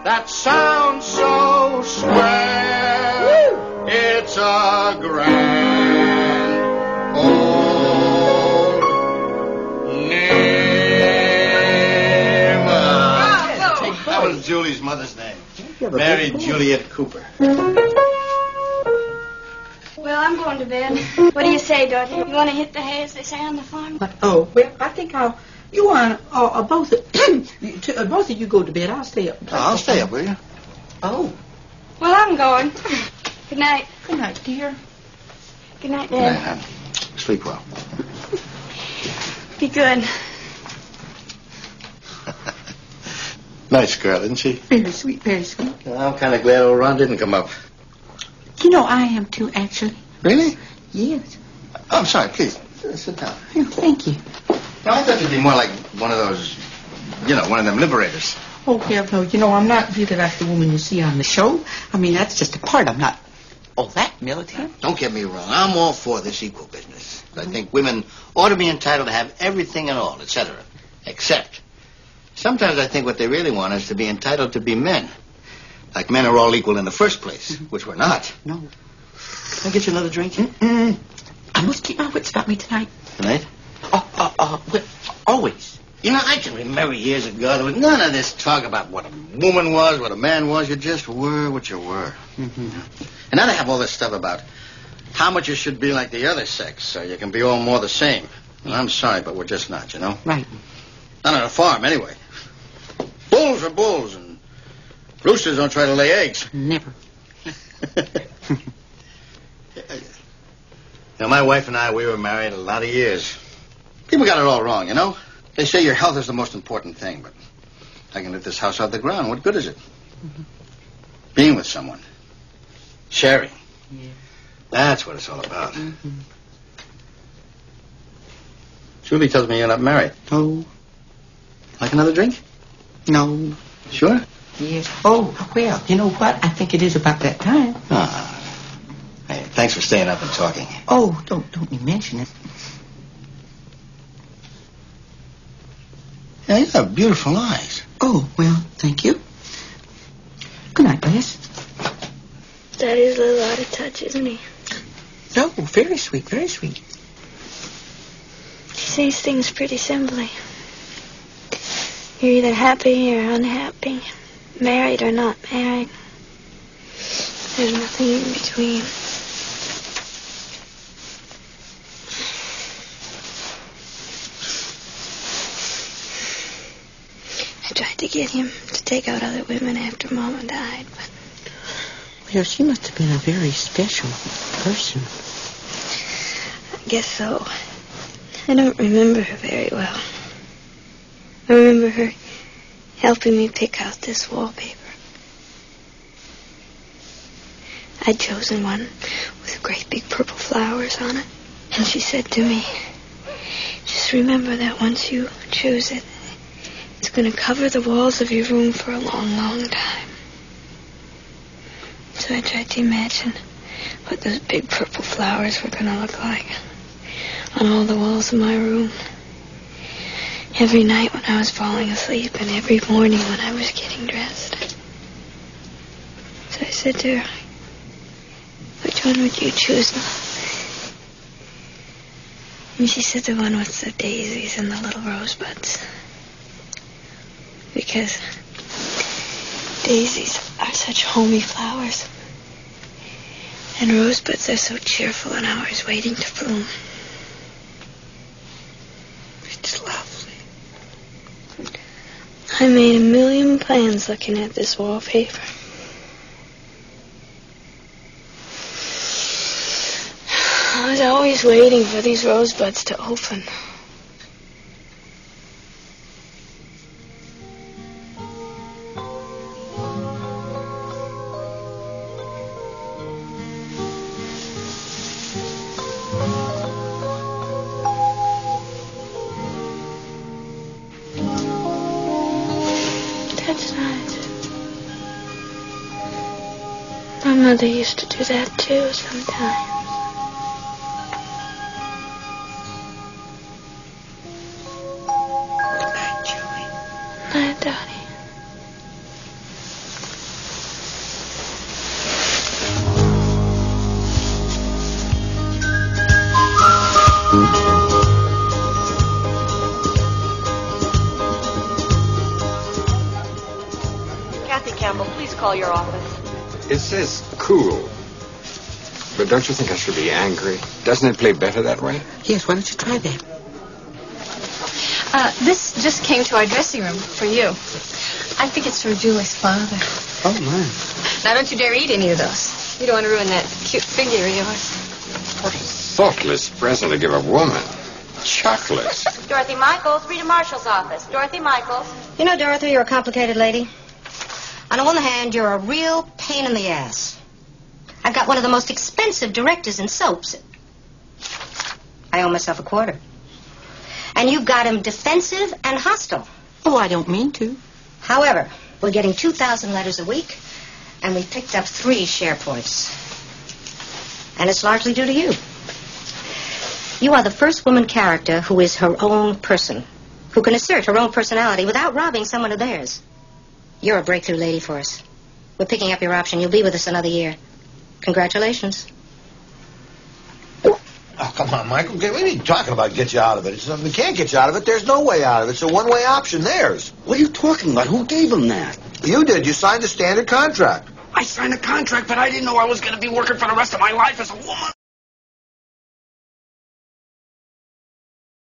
that sounds so swell. It's a grand old name. That was Julie's mother's name. Mary Juliet Cooper. Well, I'm going to bed. What do you say, Dorothy? You want to hit the hay, as they say on the farm? Oh, well, I think you want both of you go to bed. I'll stay up. I'll stay up, will you? Oh. Well, I'm going. Good night. Good night, dear. Good night, Dad. Good night, sleep well. Be good. Nice girl, isn't she? Very sweet, very sweet. I'm kind of glad old Ron didn't come up. You know, I am too, actually. Really? Yes. Oh, I'm sorry, please. Sit down. Oh, thank you. No, I thought you'd be more like one of those, one of them liberators. Oh, hell no. You know, I'm not really like the woman you see on the show. I mean, that's just a part. I'm not all that militant. Don't get me wrong. I'm all for this equal business. I think women ought to be entitled to have everything and all, etc. Except, sometimes I think what they really want is to be entitled to be men. Like men are all equal in the first place, which we're not. No. Can I get you another drink? I must keep my wits about me tonight. Tonight? Well, always. You know, I can remember years ago, there was none of this talk about what a woman was, what a man was. You just were what you were. Mm-hmm. And now they have all this stuff about how much you should be like the other sex so you can be all more the same. Well, I'm sorry, but we're just not, you know? Right. Not on a farm, anyway. Bulls are bulls, and roosters don't try to lay eggs. Never. My wife and I, we were married a lot of years. People got it all wrong, you know? They say your health is the most important thing, but I can lift this house off the ground. What good is it? Mm-hmm. Being with someone. Sharing. Yeah. That's what it's all about. Mm-hmm. Julie tells me you're not married. Oh. Like another drink? No. Sure? Yes. Oh, well, you know what? I think it is about that time. Ah. Hey, thanks for staying up and talking. Oh, don't you mention it. Yeah, you have beautiful eyes. Oh, well, thank you. Good night, Les. Daddy's a little out of touch, isn't he? No, very sweet, very sweet. He sees things pretty simply. You're either happy or unhappy, married or not married. There's nothing in between. I tried to get him to take out other women after Mama died, but... Well, she must have been a very special person. I guess so. I don't remember her very well. I remember her helping me pick out this wallpaper. I'd chosen one with great big purple flowers on it. And she said to me, just remember that once you choose it, it's going to cover the walls of your room for a long, long time. So I tried to imagine what those big purple flowers were going to look like on all the walls of my room. Every night when I was falling asleep and every morning when I was getting dressed. So I said to her, which one would you choose, Mom? And she said the one with the daisies and the little rosebuds. Because daisies are such homey flowers. And rosebuds are so cheerful and always waiting to bloom. It's lovely. I made a million plans looking at this wallpaper. I was always waiting for these rosebuds to open. That's nice. My mother used to do that too sometimes. Good night, Daddy. Kathy Campbell. Please call your office. It says cool. But don't you think I should be angry? Doesn't it play better that way? Yes, why don't you try that? This just came to our dressing room for you. I think it's from Julie's father. Oh, my. Now, don't you dare eat any of those. You don't want to ruin that cute figure of yours. What a thoughtless present to give a woman. Chocolate. Dorothy Michaels, Rita Marshall's office. Dorothy Michaels. You know, Dorothy, you're a complicated lady. On the one hand, you're a real pain in the ass. I've got one of the most expensive directors in soaps. I owe myself a quarter. And you've got him defensive and hostile. Oh, I don't mean to. However, we're getting 2,000 letters a week, and we picked up 3 share points. And it's largely due to you. You are the first woman character who is her own person, who can assert her own personality without robbing someone of theirs. You're a breakthrough lady for us. We're picking up your option. You'll be with us another year. Congratulations. Oh, come on, Michael. What are you talking about, get you out of it? We can't get you out of it. There's no way out of it. It's a one-way option. Theirs. What are you talking about? Who gave him that? You did. You signed a standard contract. I signed a contract, but I didn't know I was going to be working for the rest of my life as a woman.